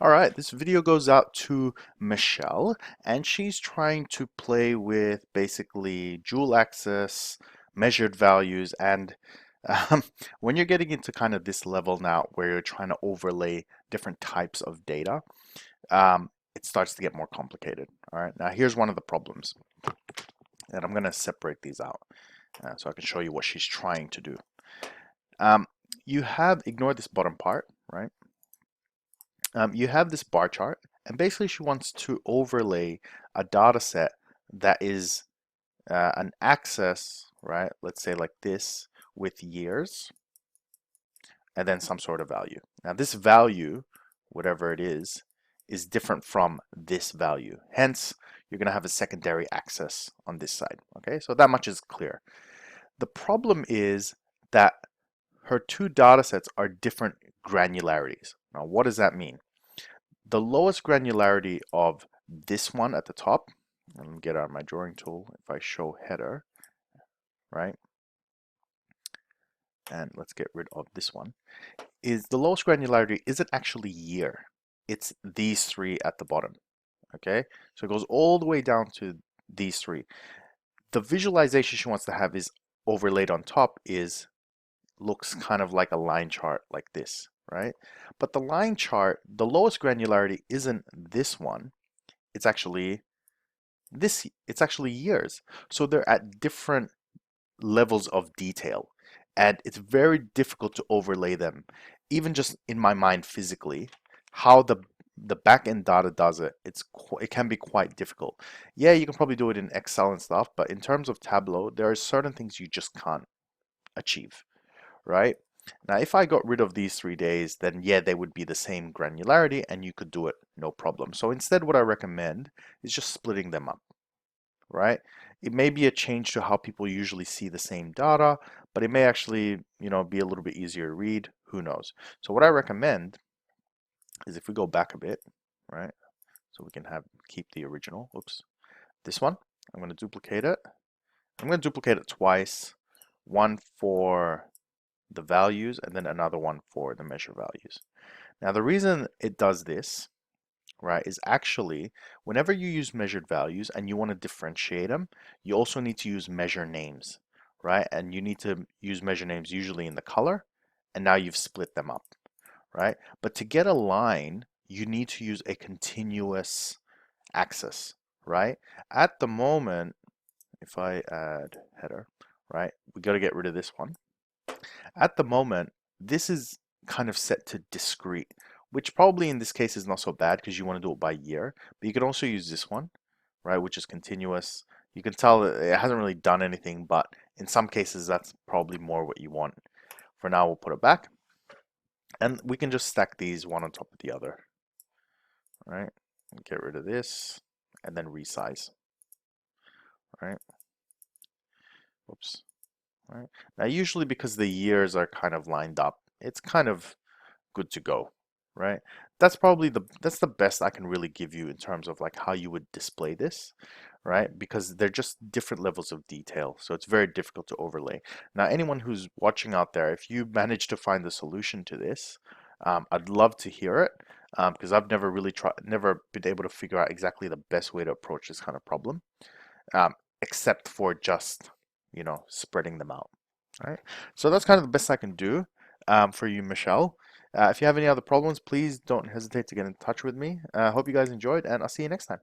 All right, this video goes out to Michelle, and she's trying to play with basically dual axis, measured values, and um, when you're getting into kind of this level now where you're trying to overlay different types of data, it starts to get more complicated. All right, now here's one of the problems, and I'm going to separate these out so I can show you what she's trying to do. Um, you have, ignore this bottom part, right? You have this bar chart, and basically she wants to overlay a data set that is an axis, right? Let's say like this with years, and then some sort of value. Now this value, whatever it is different from this value. Hence, you're going to have a secondary axis on this side. Okay, so that much is clear. The problem is that her two data sets are different granularities. Now, what does that mean? The lowest granularity of this one at the top, let me get out my drawing tool. If I show header, right, and let's get rid of this one, is the lowest granularity isn't actually year. It's these three at the bottom. Okay, so it goes all the way down to these three. The visualization she wants to have is overlaid on top looks kind of like a line chart like this, right? But the line chart, the lowest granularity isn't this one. It's actually it's actually years. So they're at different levels of detail, and it's very difficult to overlay them. Even just in my mind physically, how the backend data does it, it can be quite difficult. Yeah, you can probably do it in Excel and stuff, but in terms of Tableau, there are certain things you just can't achieve, right? Now, if I got rid of these 3 days, then yeah, they would be the same granularity and you could do it no problem. So instead, what I recommend is just splitting them up, right? It may be a change to how people usually see the same data, but it may actually, be a little bit easier to read. Who knows? So what I recommend is if we go back a bit, right? So we can keep the original. Oops. This one, I'm going to duplicate it. I'm going to duplicate it twice. One for the values and then another one for the measure values. Now the reason it does this, right, is actually whenever you use measured values and you want to differentiate them, you also need to use measure names, right? And you need to use measure names usually in the color, and now you've split them up, right? But to get a line, you need to use a continuous axis, right? At the moment, if I add header, right, we got to get rid of this one. At the moment, this is kind of set to discrete, which probably in this case is not so bad because you want to do it by year, but you can also use this one, right, which is continuous. You can tell that it hasn't really done anything, but in some cases that's probably more what you want. For now, we'll put it back, and we can just stack these one on top of the other, right? Get rid of this, and then resize, right? Oops. Right. Now, usually because the years are kind of lined up, it's kind of good to go, right? That's the best I can really give you in terms of like how you would display this, right? Because they're just different levels of detail, so it's very difficult to overlay. Now, anyone who's watching out there, if you manage to find the solution to this, I'd love to hear it because I've never been able to figure out exactly the best way to approach this kind of problem, um, except for just spreading them out. All right. So that's kind of the best I can do for you, Michelle. If you have any other problems, please don't hesitate to get in touch with me. I hope you guys enjoyed, and I'll see you next time.